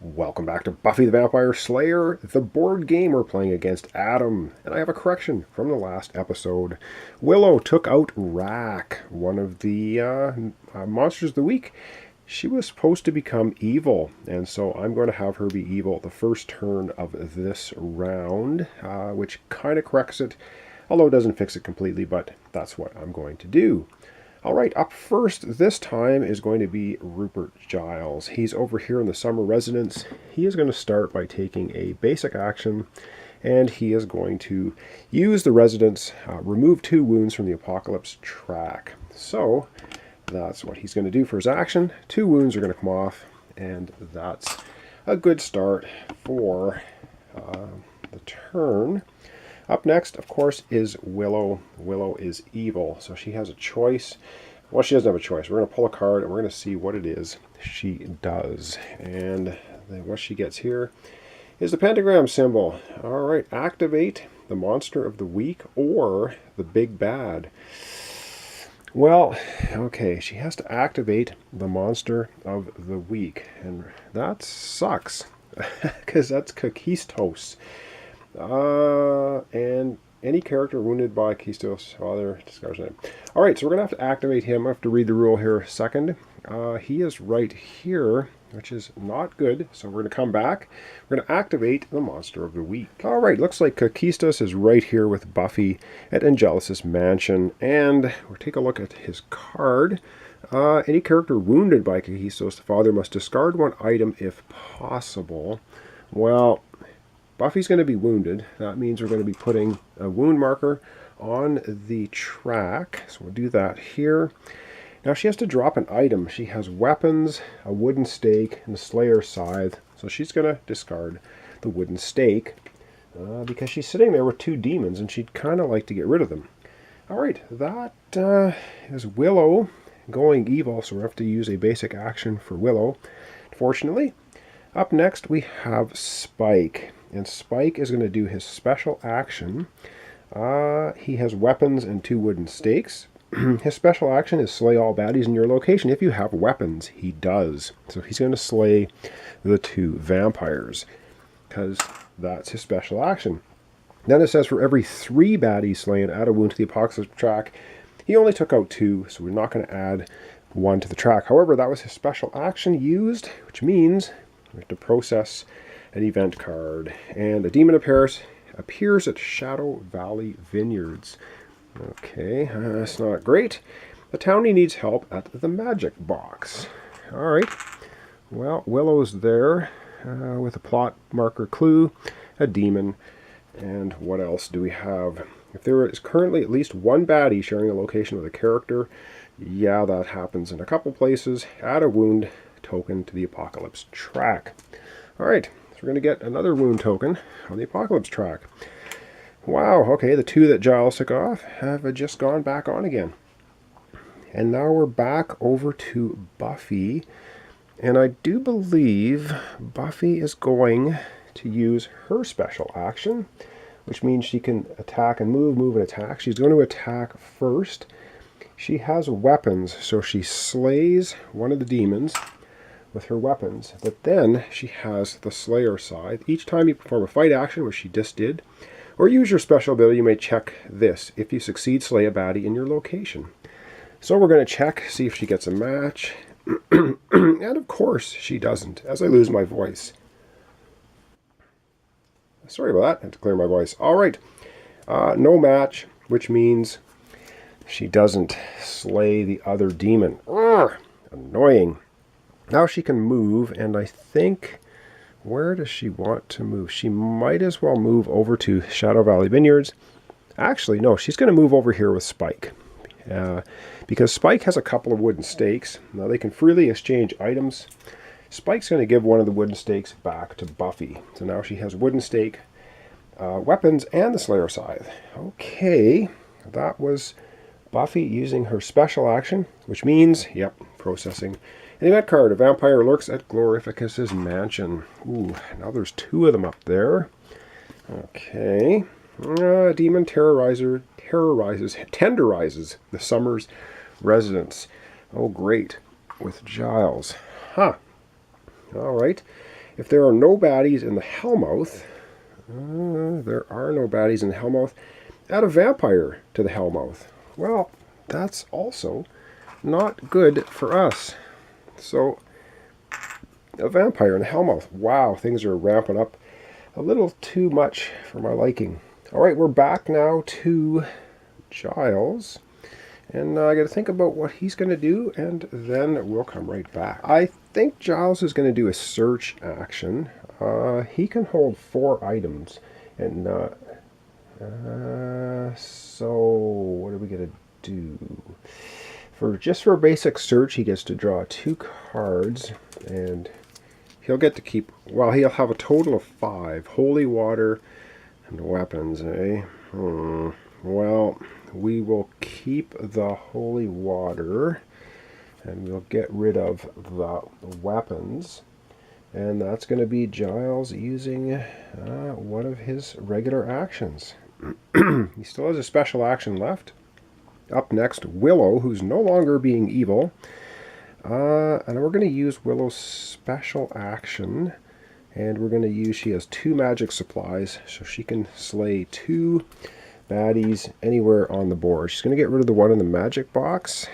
Welcome back to Buffy the Vampire Slayer, the board game we're playing against Adam. And I have a correction from the last episode. Willow took out Rack, one of the monsters of the week. She was supposed to become evil, and so I'm going to have her be evil the first turn of this round, which kind of corrects it, although it doesn't fix it completely, but that's what I'm going to do. Alright, up first this time is going to be Rupert Giles. He's over here in the summer residence. He is going to start by taking a basic action, and he is going to use the residence, remove 2 wounds from the Apocalypse track. So, that's what he's going to do for his action. 2 wounds are going to come off, and that's a good start for the turn. Up next, of course, is Willow. Willow is evil, so she has a choice. Well, she doesn't have a choice. We're going to pull a card, and we're going to see what it is she does. And what she gets here is the pentagram symbol. All right, activate the monster of the week or the big bad. Well, okay, she has to activate the monster of the week, and that sucks, because that's Kakistos. And any character wounded by Kakistos' father discards name. Alright, so we're going to have to activate him. I have to read the rule here a second. He is right here, which is not good. So we're going to come back. We're going to activate the monster of the week. Alright, looks like Kakistos is right here with Buffy at Angelus' mansion. And we'll take a look at his card. Any character wounded by Kakistos' the father must discard 1 item if possible. Well, Buffy's going to be wounded. That means we're going to be putting a wound marker on the track. So we'll do that here. Now she has to drop an item. She has weapons, a wooden stake, and the Slayer scythe. So she's going to discard the wooden stake because she's sitting there with 2 demons and she'd kind of like to get rid of them. Alright, that is Willow going evil. So we have to use a basic action for Willow, fortunately. Up next we have Spike. And Spike is going to do his special action. He has weapons and 2 wooden stakes. His special action is slay all baddies in your location. If you have weapons, he does. So he's going to slay the 2 vampires, because that's his special action. Then it says for every 3 baddies slain, add a wound to the Apocalypse track. He only took out 2, so we're not going to add 1 to the track. However, that was his special action used, which means we have to process an event card, and a demon appears at Shadow Valley Vineyards. Okay, that's not great. The townie needs help at the magic box. Alright, well, Willow's there with a plot marker clue, a demon, and what else do we have? If there is currently at least 1 baddie sharing a location with a character, yeah, that happens in a couple places. Add a wound token to the Apocalypse track. Alright. So we're going to get another wound token on the Apocalypse track. Wow, okay, the 2 that Giles took off have just gone back on again. And now we're back over to Buffy. And I do believe Buffy is going to use her special action, which means she can attack and move and attack. She's going to attack first. She has weapons, so she slays one of the demons with her weapons, but then she has the Slayer scythe. Each time you perform a fight action, which she just did, or use your special ability, you may check this. If you succeed, slay a baddie in your location. So we're going to check, see if she gets a match, and of course she doesn't, as I lose my voice. Sorry about that, I had to clear my voice. Alright, no match, which means she doesn't slay the other demon. Urgh, annoying. Now she can move, and I think, where does she want to move? She might as well move over to Shadow Valley Vineyards. Actually, no, she's going to move over here with Spike. Because Spike has a couple of wooden stakes. Now they can freely exchange items. Spike's going to give one of the wooden stakes back to Buffy. So now she has wooden stake, weapons, and the Slayer scythe. Okay, that was Buffy using her special action, which means, yep, processing. An event card, a vampire lurks at Glorificus's mansion. Ooh, now there's 2 of them up there. Okay. A demon tenderizes the summer's residence. Oh, great. With Giles. Huh. Alright. If there are no baddies in the Hellmouth, there are no baddies in the Hellmouth, add a vampire to the Hellmouth. Well, that's also not good for us. So, a vampire in the Hellmouth. Wow, things are ramping up a little too much for my liking. Alright, we're back now to Giles. And I got to think about what he's going to do, and then we'll come right back. I think Giles is going to do a search action. He can hold 4 items. And so what are we going to do? Just for a basic search, he gets to draw 2 cards, and he'll get to keep, well, he'll have a total of 5. Holy water and weapons, eh? Well, we will keep the holy water, and we'll get rid of the weapons. And that's going to be Giles using one of his regular actions. He still has a special action left. Up next, Willow, who's no longer being evil. And we're going to use Willow's special action. And we're going to use, she has 2 magic supplies, so she can slay 2 baddies anywhere on the board. She's going to get rid of the one in the magic box.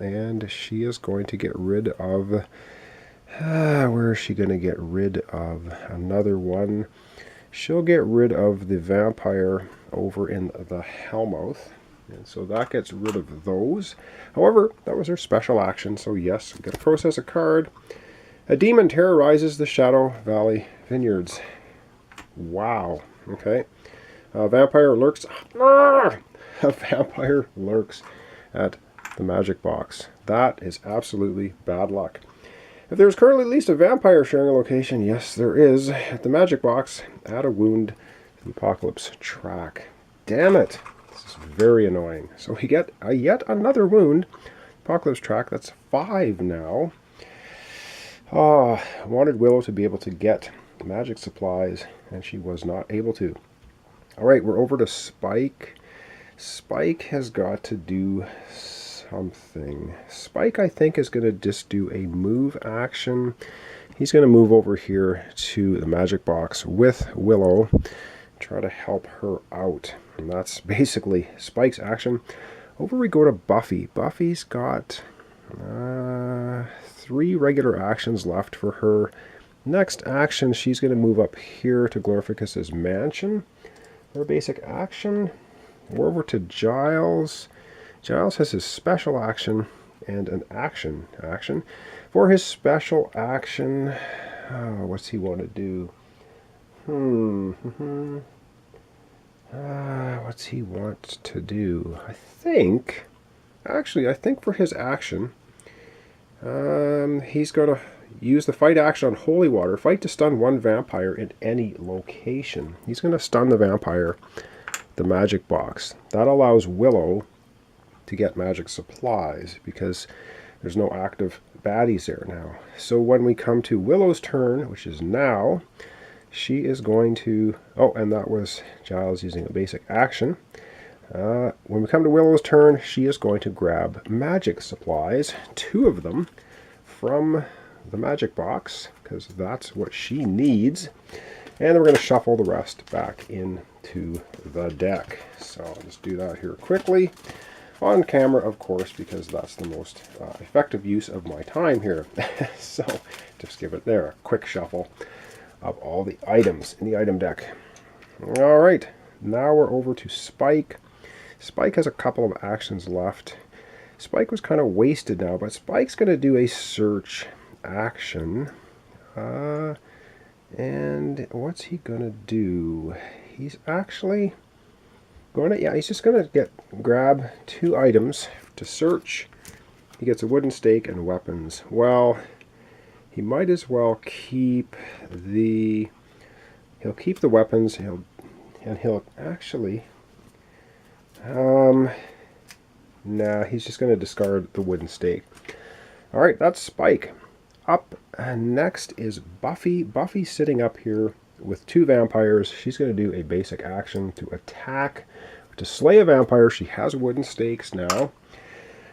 And she is going to get rid of... where is she going to get rid of another one? She'll get rid of the vampire over in the Hellmouth. And so that gets rid of those. However, that was her special action. So yes, we're going to process a card. A demon terrorizes the Shadow Valley Vineyards. Wow. Okay. A vampire lurks. A vampire lurks at the magic box. That is absolutely bad luck. If there's currently at least a vampire sharing a location, yes, there is. At the magic box, add a wound to the apocalypse track. Damn it. This is very annoying. So we get yet another wound. Apocalypse track, that's 5 now. I wanted Willow to be able to get magic supplies, and she was not able to. Alright, we're over to Spike. Spike has got to do something. Spike, I think, is going to just do a move action. He's going to move over here to the magic box with Willow, try to help her out. And that's basically Spike's action. Over we go to Buffy. Buffy's got 3 regular actions left for her. Next action, she's going to move up here to Glorificus's mansion. Her basic action. We're over to Giles. Giles has his special action and an action. For his special action, what's he want to do? What's he want to do? I think for his action, he's going to use the fight action on Holy Water. Fight to stun 1 vampire in any location. He's going to stun the vampire, the magic box. That allows Willow to get magic supplies because there's no active baddies there now. So when we come to Willow's turn, which is now, she is going to... Oh, and that was Giles using a basic action. When we come to Willow's turn, she is going to grab magic supplies, 2 of them, from the magic box, because that's what she needs. And then we're going to shuffle the rest back into the deck. So I'll just do that here quickly. On camera, of course, because that's the most effective use of my time here. So just give it there, a quick shuffle of all the items in the item deck. Alright, now we're over to Spike. Spike has a couple of actions left. Spike was kind of wasted now, but Spike's going to do a search action. And what's he going to do? He's actually... he's just going to grab 2 items to search. He gets a wooden stake and weapons. Well, he might as well keep the... He'll keep the weapons. He'll actually... nah, he's just going to discard the wooden stake. Alright, that's Spike. Up next is Buffy. Buffy's sitting up here with 2 vampires. She's going to do a basic action to attack, to slay a vampire. She has wooden stakes now.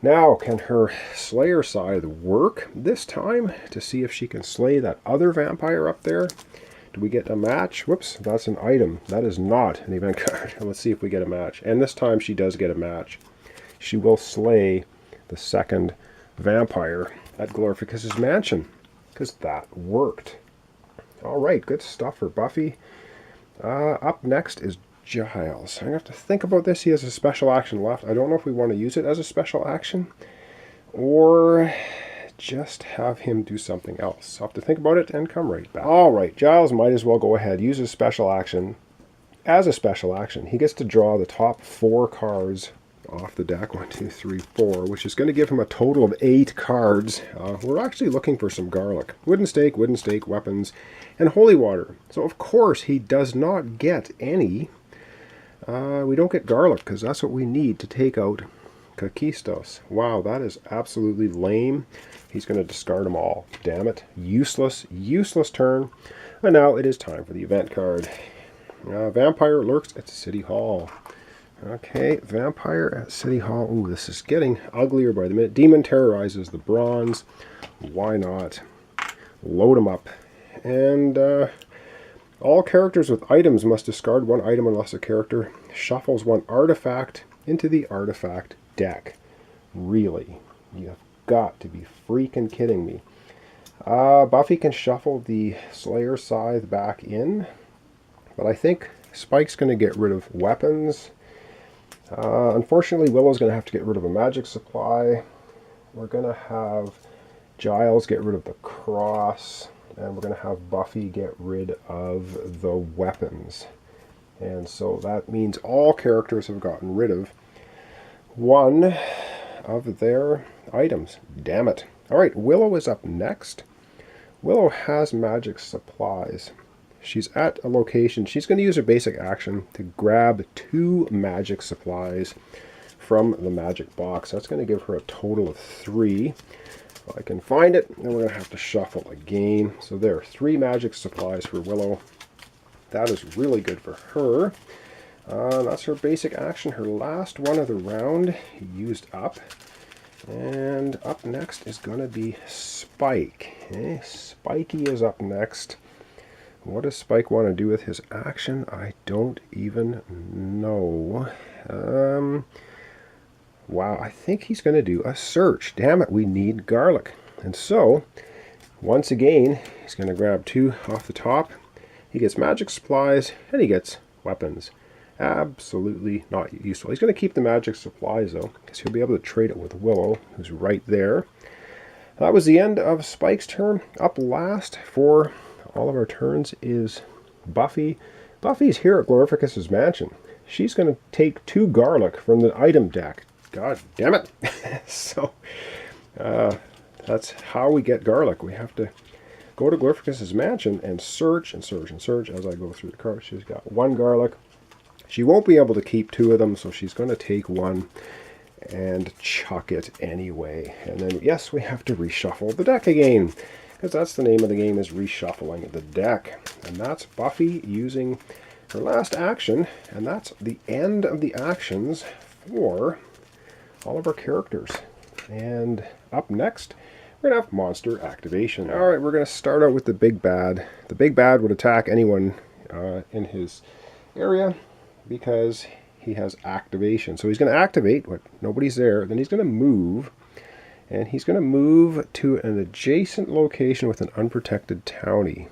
Now, can her Slayer scythe work this time to see if she can slay that other vampire up there? Do we get a match? Whoops, that's an item. That is not an event card. Let's see if we get a match. And this time she does get a match. She will slay the second vampire at Glorificus's mansion, because that worked. All right, good stuff for Buffy. Up next is Giles. I'm going to have to think about this. He has a special action left. I don't know if we want to use it as a special action or just have him do something else. I'll have to think about it and come right back. All right, Giles might as well go ahead, use his special action. As a special action, he gets to draw the top 4 cards off the deck, 1, 2, 3, 4, which is going to give him a total of 8 cards. We're actually looking for some garlic. Wooden stake, weapons, and holy water. So of course he does not get any. We don't get garlic because that's what we need to take out Kakistos. Wow, that is absolutely lame. He's going to discard them all. Damn it. Useless turn. And now it is time for the event card. Vampire lurks at City Hall. Okay, Vampire at City Hall. Ooh, this is getting uglier by the minute. Demon terrorizes the bronze. Why not? Load them up. And all characters with items must discard 1 item unless a character shuffles 1 artifact into the artifact deck. Really? You have got to be freaking kidding me. Buffy can shuffle the Slayer scythe back in, but I think Spike's going to get rid of weapons. Unfortunately, Willow's going to have to get rid of a magic supply. We're going to have Giles get rid of the cross, and we're going to have Buffy get rid of the weapons. And so that means all characters have gotten rid of 1 of their items. Damn it. All right, Willow is up next. Willow has magic supplies. She's at a location. She's going to use her basic action to grab 2 magic supplies from the magic box. That's going to give her a total of 3. If I can find it, then we're going to have to shuffle again. So there are 3 magic supplies for Willow. That is really good for her. That's her basic action. Her last one of the round used up. And up next is going to be Spike. Okay, Spikey is up next. What does Spike want to do with his action? I don't even know. Wow, I think he's going to do a search. Damn it, we need garlic. And so, once again, he's going to grab 2 off the top. He gets magic supplies, and he gets weapons. Absolutely not useful. He's going to keep the magic supplies, though, because he'll be able to trade it with Willow, who's right there. That was the end of Spike's turn. Up last for all of our turns is Buffy. Buffy's here at Glorificus's mansion. She's going to take 2 garlic from the item deck. God damn it. So, that's how we get garlic. We have to go to Glorificus's mansion and search and search and search as I go through the cards. She's got 1 garlic. She won't be able to keep 2 of them, so she's going to take 1 and chuck it anyway. And then, yes, we have to reshuffle the deck again, because that's the name of the game, is reshuffling the deck. And that's Buffy using her last action, and that's the end of the actions for all of our characters. And up next, we're going to have monster activation. All right, we're going to start out with the big bad. The big bad would attack anyone in his area because he has activation. So he's going to activate, but nobody's there. Then he's going to move, and he's going to move to an adjacent location with an unprotected townie.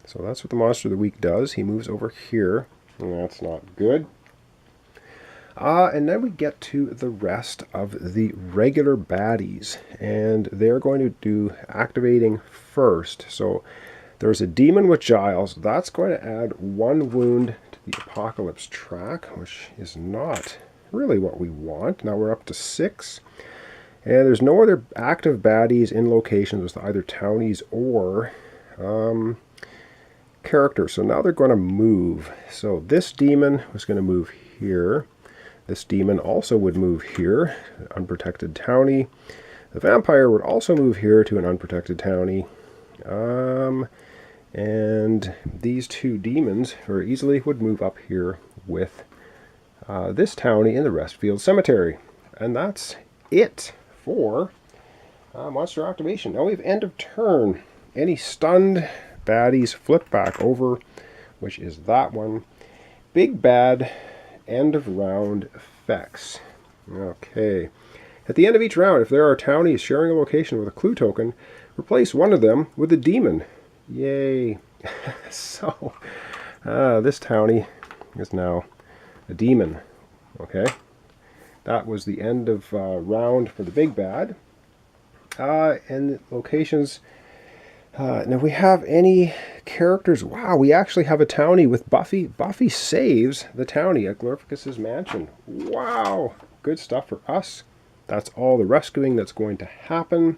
So that's what the Monster of the Week does. He moves over here, and that's not good. And then we get to the rest of the regular baddies, and they're going to do activating first. So there's a demon with Giles. That's going to add 1 wound to the Apocalypse track, which is not really what we want. Now we're up to 6. And there's no other active baddies in locations with either townies or characters. So now they're going to move. So this demon was going to move here. This demon also would move here, unprotected townie. The vampire would also move here to an unprotected townie. And these 2 demons very easily would move up here with this townie in the Restfield Cemetery. And that's it for monster activation. Now we have end of turn. Any stunned baddies flip back over, which is that one. Big bad end of round effects. Okay. At the end of each round, if there are townies sharing a location with a clue token, replace one of them with a demon. Yay. So, this townie is now a demon. Okay. That was the end of round for the big bad. And locations. Now we have any characters. Wow, we actually have a townie with Buffy. Buffy saves the townie at Glorificus's mansion. Wow, good stuff for us. That's all the rescuing that's going to happen.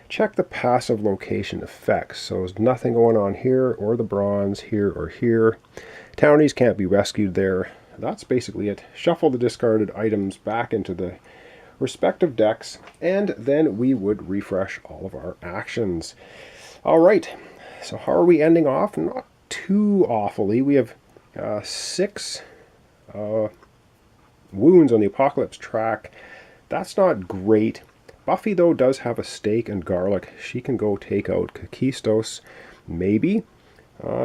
Check the passive location effects. So there's nothing going on here or the bronze here or here. Townies can't be rescued there. That's basically it. Shuffle the discarded items back into the respective decks, and then we would refresh all of our actions. All right, so how are we ending off? Not too awfully. We have 6 wounds on the Apocalypse track. That's not great. Buffy, though, does have a steak and garlic. She can go take out Kakistos, maybe.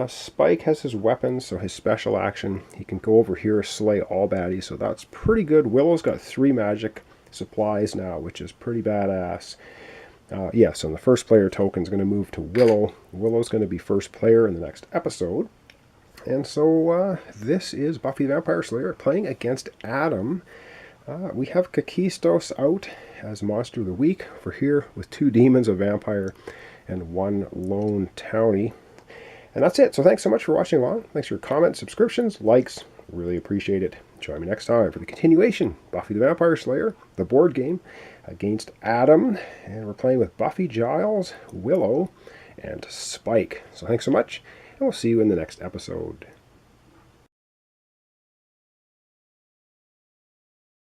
Spike has his weapons, so his special action. He can go over here, slay all baddies, so that's pretty good. Willow's got 3 magic supplies now, which is pretty badass. Yes, and the first player token is going to move to Willow. Willow's going to be first player in the next episode. And so this is Buffy the Vampire Slayer playing against Adam. We have Kakistos out as Monster of the Week for here with 2 demons, a vampire, and 1 lone townie. And that's it. So thanks so much for watching along. Thanks for your comments, subscriptions, likes. Really appreciate it. Join me next time for the continuation. Buffy the Vampire Slayer, the board game, against Adam. And we're playing with Buffy, Giles, Willow, and Spike. So thanks so much, and we'll see you in the next episode.